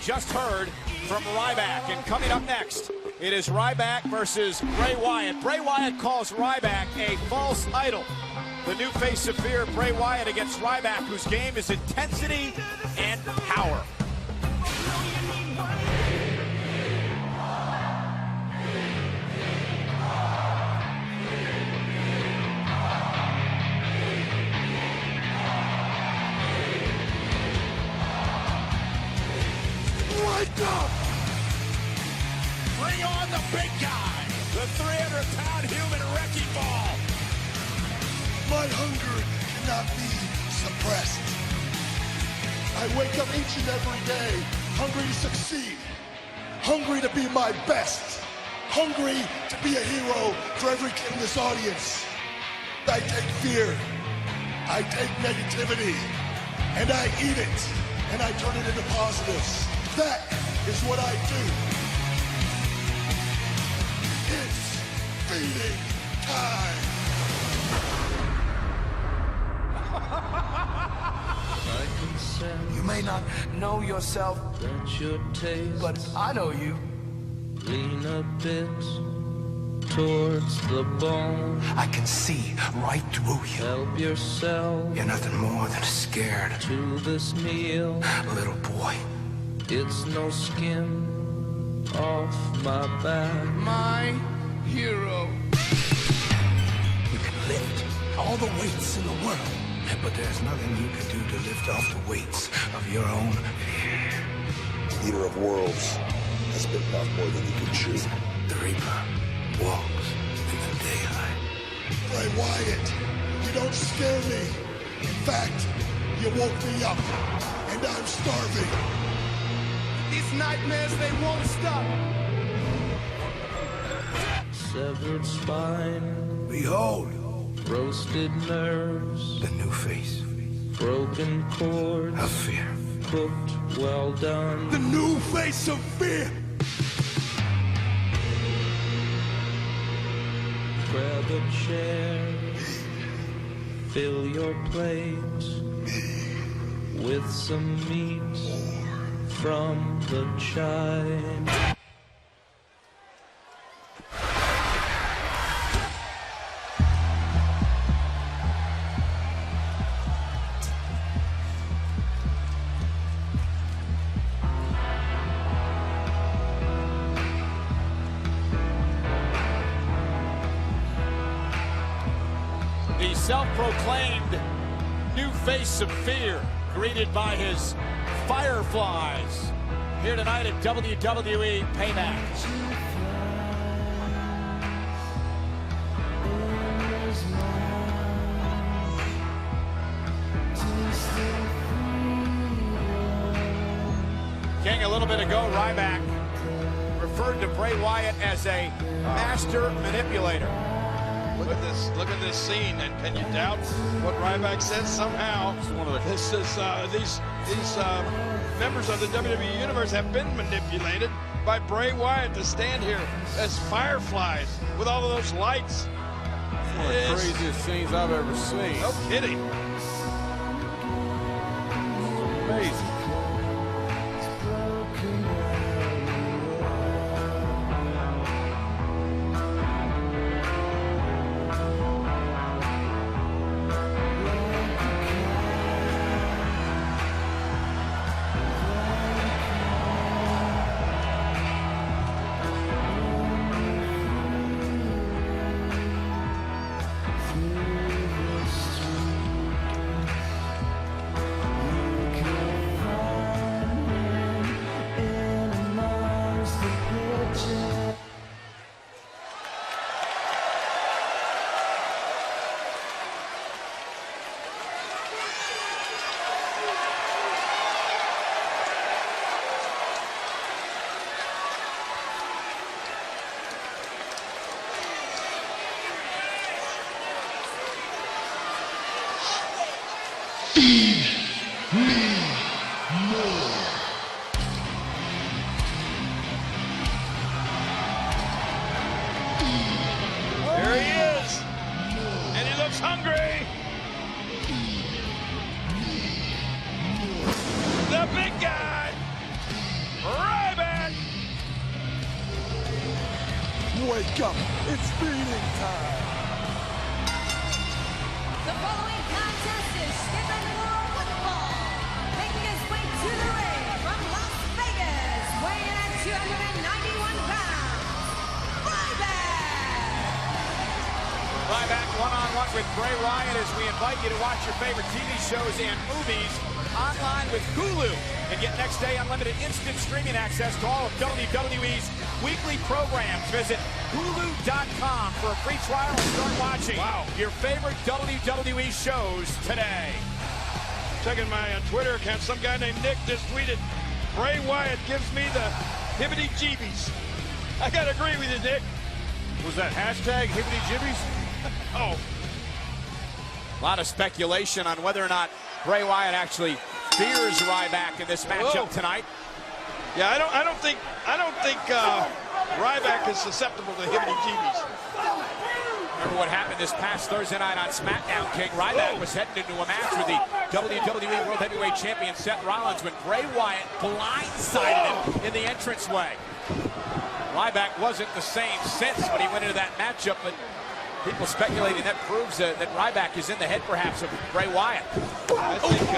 just heard from Ryback. And coming up next, it is Ryback versus Bray Wyatt. Bray Wyatt calls Ryback a false idol. The new face of fear, Bray Wyatt against Ryback, whose game is intensity and power. Bring on the big guy, the 300-pound human wrecking ball. My hunger cannot be suppressed. I wake up each and every day hungry to succeed, hungry to be my best, hungry to be a hero for every kid in this audience. I take fear, I take negativity, and I eat it, and I turn it into positives. That is what I do. It's feeding time. You may not know yourself, but I know you. Lean a bit towards the bone. I can see right through you. Help yourself. You're nothing more than scared to this meal. Little boy. It's no skin off my back. My hero. You can lift all the weights in the world, but there's nothing you can do to lift off the weights of your own fear. Eater of worlds has bitten off more than he can chew. The Reaper walks in the daylight. Bray Wyatt, you don't scare me. In fact, you woke me up, and I'm starving. These nightmares, they won't stop. Severed spine. Behold. Roasted nerves. The new face. Broken cords. Of fear. Cooked well done. The new face of fear. Grab a chair. Fill your plate with some meat from the child. The self-proclaimed new face of fear, greeted by his Fireflies, here tonight at WWE Payback. King, a little bit ago, Ryback referred to Bray Wyatt as a master manipulator. Look at this scene, and can you doubt what Ryback says? Somehow, this is these members of the WWE Universe have been manipulated by Bray Wyatt to stand here as fireflies with all of those lights. One of the craziest scenes I've ever seen. No kidding. Amazing. Wake up, it's feeding time. The following contest is scheduled for football. Making his way to the ring from Las Vegas, weighing in at 291 pounds, Payback. Ryback one-on-one with Bray Wyatt as we invite you to watch your favorite TV shows and movies online with Hulu and get next day unlimited instant streaming access to all of WWE's weekly programs. Visit Hulu.com for a free trial and start watching your favorite WWE shows today. Checking my Twitter account, some guy named Nick just tweeted, Bray Wyatt gives me the hibbity-jeebies. I gotta agree with you, Nick. Was that hashtag hibbity-jibbies? Oh. A lot of speculation on whether or not Bray Wyatt actually fears Ryback in this matchup tonight. Yeah, I don't think Ryback is susceptible to hibbity-jeebies. Remember what happened this past Thursday night on SmackDown, King? Ryback was heading into a match with the WWE World Heavyweight Champion Seth Rollins when Bray Wyatt blindsided him in the entranceway. Ryback wasn't the same since when he went into that matchup, but people speculating that proves that Ryback is in the head perhaps of Bray Wyatt. I think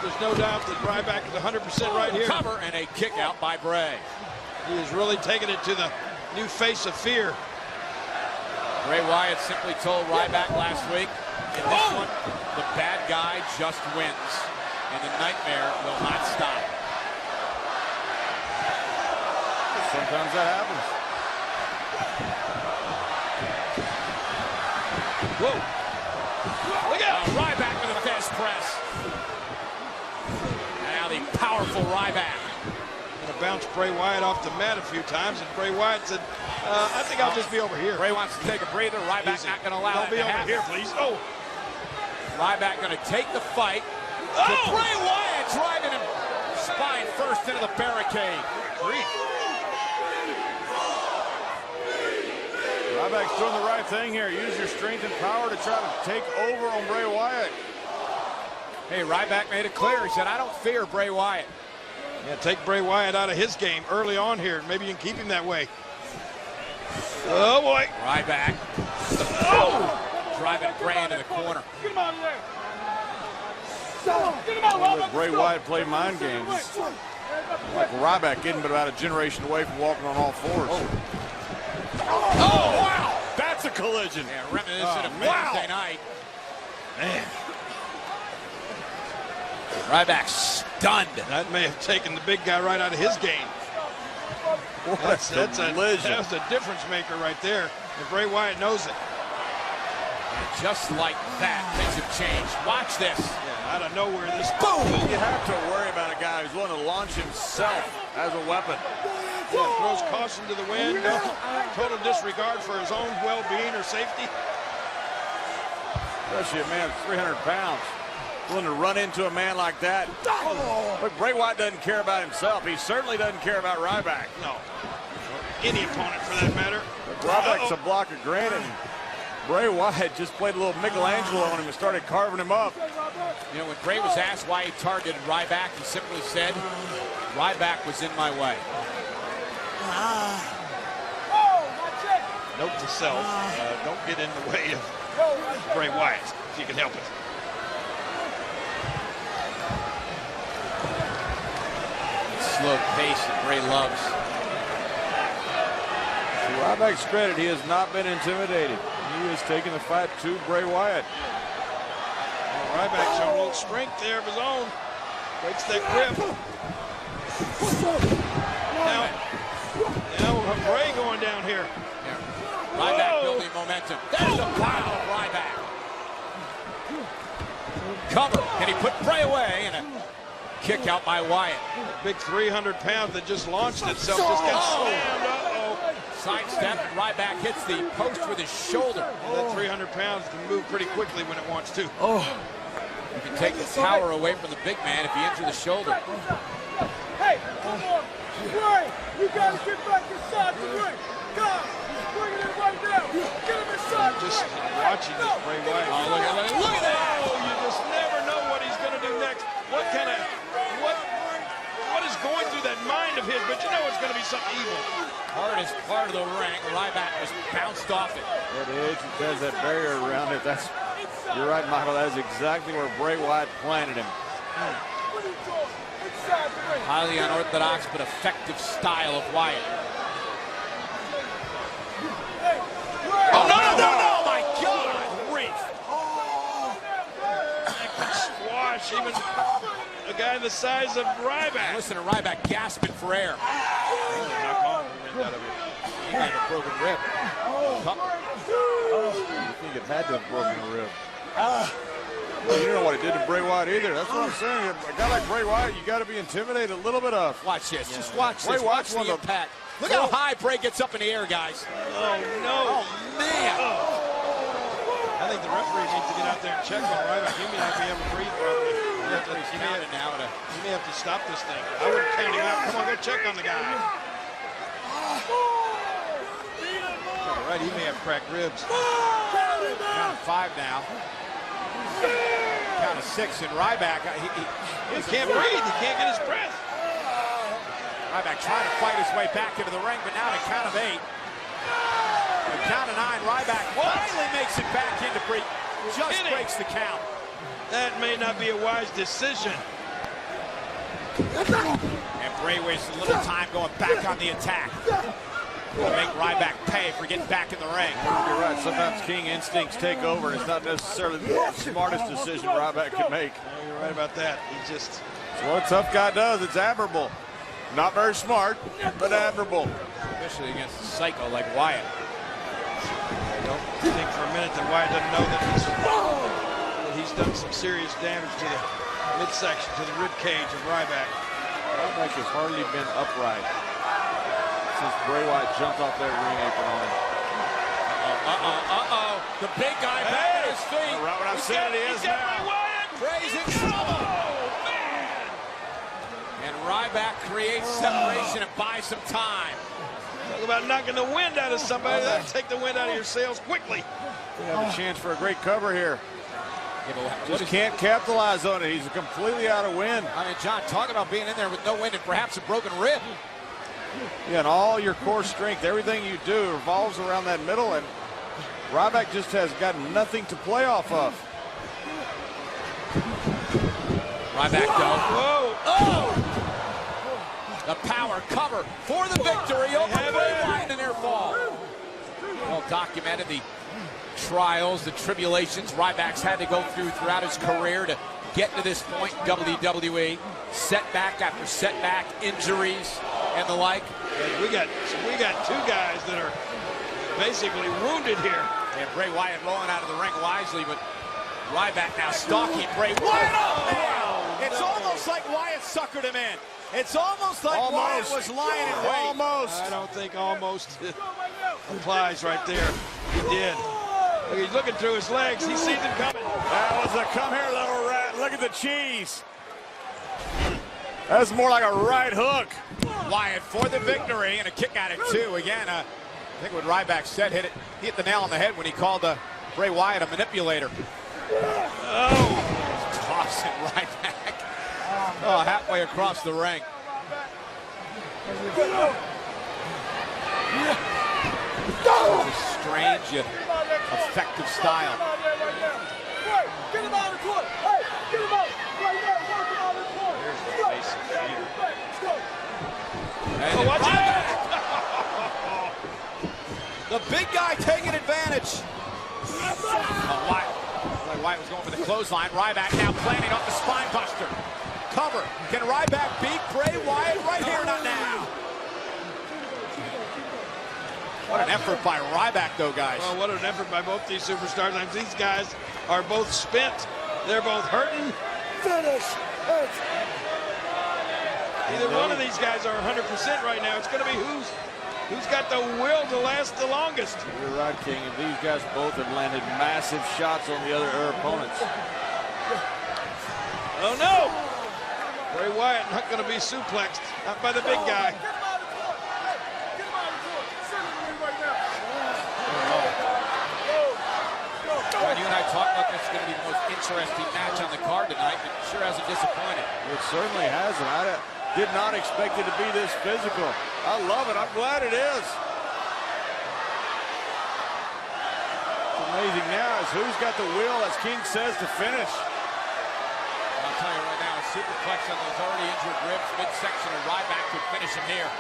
there's no doubt that Ryback is 100% right here. Cover and a kick out by Bray. He is really taking it to the new face of fear. Bray Wyatt simply told Ryback last week, in this one, the bad guy just wins, and the nightmare will not stop. Sometimes that happens. Whoa! Look out! Ryback with a fast press. And now the powerful Ryback. Gonna bounce Bray Wyatt off the mat a few times, and Bray Wyatt said, I think I'll just be over here. Bray wants to take a breather. Ryback not going to allow Don't be over here, please. Oh! Ryback going to take the fight. To Bray Wyatt driving him spine first into the barricade. Ryback's doing the right thing here. Use your strength and power to try to take over on Bray Wyatt. Hey, Ryback made it clear. He said, I don't fear Bray Wyatt. Yeah, take Bray Wyatt out of his game early on here. Maybe you can keep him that way. Oh, boy. Ryback. Driving Bray into the corner. Get him out of there. Let Bray Wyatt play mind games. Like Ryback getting about a generation away from walking on all fours. Oh, wow! That's a collision. Yeah, reminiscent of Wednesday night. Man. Ryback stunned. That may have taken the big guy right out of his game. That's a difference maker right there. And Bray Wyatt knows it. And just like that, things have changed. Watch this. Yeah, out of nowhere, this boom! You have to worry about a guy who's willing to launch himself as a weapon. Yeah, throws caution to the wind. No total disregard for his own well-being or safety. Especially a man of 300 pounds. Willing to run into a man like that. Look, Bray Wyatt doesn't care about himself. He certainly doesn't care about Ryback. No. Any opponent for that matter. Ryback's a block of granite. Bray Wyatt just played a little Michelangelo on him and started carving him up. You know, when Bray was asked why he targeted Ryback, he simply said, Ryback was in my way. Note to self, don't get in the way of Bray Wyatt if you can help it. Slow pace that Bray loves. To Ryback's credit, he has not been intimidated. He is taking the fight to Bray Wyatt. Well, Ryback showing a little strength there of his own. Breaks that grip. Now Bray going down here. Yeah. Ryback building momentum. There's the pile of Ryback. Cover. Can he put Bray away? And a kick out by Wyatt. Big 300 pounds that just launched itself. Just got slammed. Uh-oh. Sidestep, and Ryback hits the post with his shoulder. That 300 pounds can move pretty quickly when it wants to. You can take the power away from the big man if he injures the shoulder. Hey, come on. Bray, you got to get back inside the ring. God, he's bringing it right now. Get him inside the ring. Just watching this Bray Wyatt. Oh, look at that. Oh, you just never know what he's going to do next. What is going through that mind of his, but you know it's going to be something evil. Hardest part of the ring. Ryback was bounced off it. That edge has that barrier around it. You're right, Michael. That is exactly where Bray Wyatt planted him. Highly unorthodox but effective style of Wyatt. Oh, no, my God! Reef. Squash even a guy the size of Ryback. Listen to Ryback gasping for air. He had a broken rib. I think it had to have broken a rib. Well, you don't know what it did to Bray Wyatt either. That's what I'm saying. A guy like Bray Wyatt, you got to be intimidated a little bit of. Watch this. Just watch Bray this. Wyatt's Watch the impact. Look how high Bray gets up in the air, guys. Oh, no. Oh, man. I think the referee needs to get out there and check on Ryback. He may not be able to breathe properly. He may have to stop this thing. I wouldn't count him out. Come on, go check on the guy. Right, he may have cracked ribs. Count of 5 now. Count of 6, and Ryback, he can't breathe. He can't get his breath. Ryback trying to fight his way back into the ring, but now to count of 8. The count of 9, Ryback finally makes it back into break. Just breaks the count. That may not be a wise decision. And Bray wastes a little time going back on the attack. Will make Ryback pay for getting back in the ring. You're right. Sometimes King instincts take over, and it's not necessarily the smartest decision Ryback can make. Yeah, you're right about that. He just... It's what a tough guy does. It's admirable. Not very smart, but admirable. Especially against a psycho like Wyatt. I don't think for a minute that Wyatt doesn't know that he's done some serious damage to the midsection, to the rib cage of Ryback. Ryback has hardly been upright since Bray Wyatt jumped off that ring apron on him. The big guy back on his feet. Right what I said it is now. Bray's in trouble. And Ryback creates separation and buys some time. Talk about knocking the wind out of somebody. That'll take the wind out of your sails quickly. We have a chance for a great cover here. Yeah, just can't capitalize on it. He's completely out of wind. I mean, John, talk about being in there with no wind and perhaps a broken rib. Yeah, and all your core strength, everything you do revolves around that middle, and Ryback just has got nothing to play off of. Ryback go. Whoa! Oh! The power cover for the victory over Bray Wyatt in their fall. Well documented the trials, the tribulations Ryback's had to go through throughout his career to get to this point in WWE. Setback after setback, injuries, and the like. We got 2 guys that are basically wounded here. And Bray Wyatt rolling out of the ring wisely, but Ryback now stalking Bray Wyatt. Oh, it's almost like Wyatt suckered him in. It's almost like Wyatt was lying in wait. Almost. I don't think almost applies right there. He did. Look, he's looking through his legs. He sees him coming. That was a come here, little rat. Look at the cheese. That's more like a right hook. Wyatt for the victory and a kick at it too. Again, I think what Ryback said he hit the nail on the head when he called Bray Wyatt a manipulator. Oh, tossing Ryback. Oh, halfway across the ring. Strange yet effective style. Get him out of the court. Hey, get him out right now. Work him out of the court. Here's the face of fear. Let's go. And watch it! The big guy taking advantage. Wyatt was going for the clothesline. Ryback now planning off the spine buster. Cover. Can Ryback beat Bray Wyatt right here? Not now. What an effort by Ryback, though, guys. Well, what an effort by both these superstars. These guys are both spent. They're both hurting. Finish it. Either one of these guys are 100% right now. It's going to be who's got the will to last the longest. You're right, King. And these guys both have landed massive shots on the other opponents. Oh, no. Bray Wyatt not going to be suplexed. Not by the big guy. Get him out of the court. Hey, get him out of the court. Send him to me right now. Well, you and I talked about this is going to be the most interesting match on the card tonight, but it sure hasn't disappointed. It certainly hasn't. Did not expect it to be this physical. I love it. I'm glad it is. What's amazing now is who's got the will, as King says, to finish. I'll tell you right now, a superplex on those already injured ribs, midsection, and Ryback could finish him here.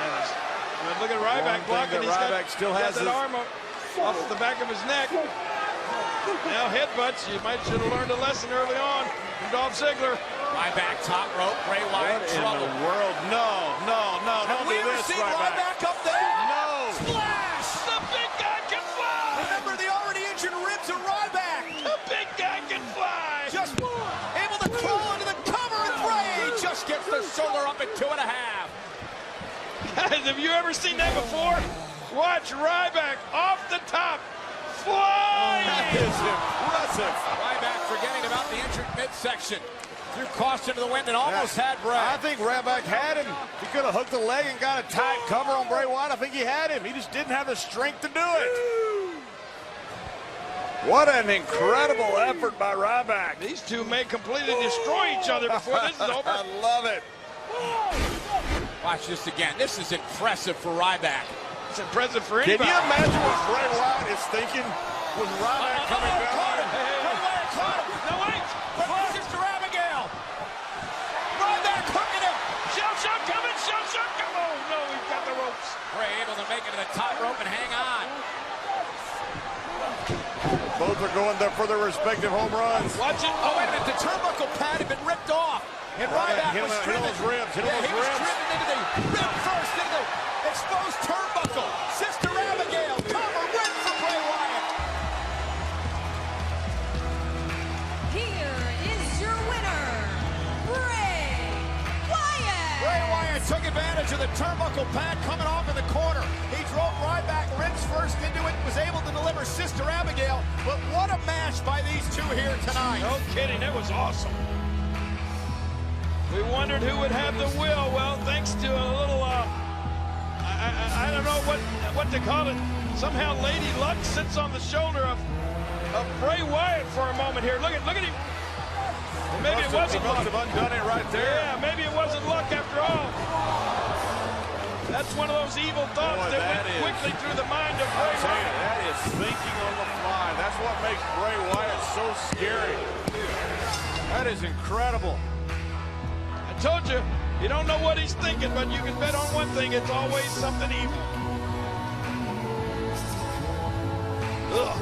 And look at Ryback blocking. He's Ryback still has that arm off the back of his neck. Now headbutts. You should have learned a lesson early on from Dolph Ziggler. Ryback top rope, Bray Wyatt in trouble. In the world? No, don't do this, Ryback up there? No. Splash! The big guy can fly! Remember the already injured ribs of Ryback. The big guy can fly! Just able to crawl into the cover, and Bray just gets the shoulder up at 2.5. Guys, have you ever seen that before? Watch Ryback off the top, flying! That is impressive. Ryback forgetting about the injured midsection. Threw caution to the wind and almost had Bray. I think Ryback had him. He could have hooked the leg and got a tight cover on Bray Wyatt. I think he had him. He just didn't have the strength to do it. What an incredible effort by Ryback. These two may completely destroy each other before this is over. I love it. Watch this again. This is impressive for Ryback. It's impressive for anybody. Can you imagine what Bray Wyatt is thinking with Ryback coming down? Bray Wyatt caught him. No, wait. Sister Abigail. Ryback hooking him. Shell coming. Oh, no, we've got the ropes. Bray able to make it to the top rope and hang on. Both are going there for their respective home runs. Watch it. Oh, wait a minute. The turnbuckle pad had been ripped off. And Ryback was driven. Hit those ribs. He was driven into the rib first, into the exposed turnbuckle. Sister Abigail, cover win for Bray Wyatt. Here is your winner, Bray Wyatt. Bray Wyatt took advantage of the turnbuckle pad coming off in the corner. He drove Ryback ribs first into it, was able to deliver Sister Abigail. But what a match by these two here tonight. No kidding, that was awesome. We wondered who would have the will. Well, thanks to a little, I don't know what to call it. Somehow Lady Luck sits on the shoulder of Bray Wyatt for a moment here. Look at him. Well, maybe it wasn't luck. He must have undone it right there. Yeah, maybe it wasn't luck after all. That's one of those evil thoughts that went quickly through the mind of Bray Wyatt. That is thinking on the fly. That's what makes Bray Wyatt so scary. That is incredible. I told you, you don't know what he's thinking, but you can bet on one thing, it's always something evil. Ugh.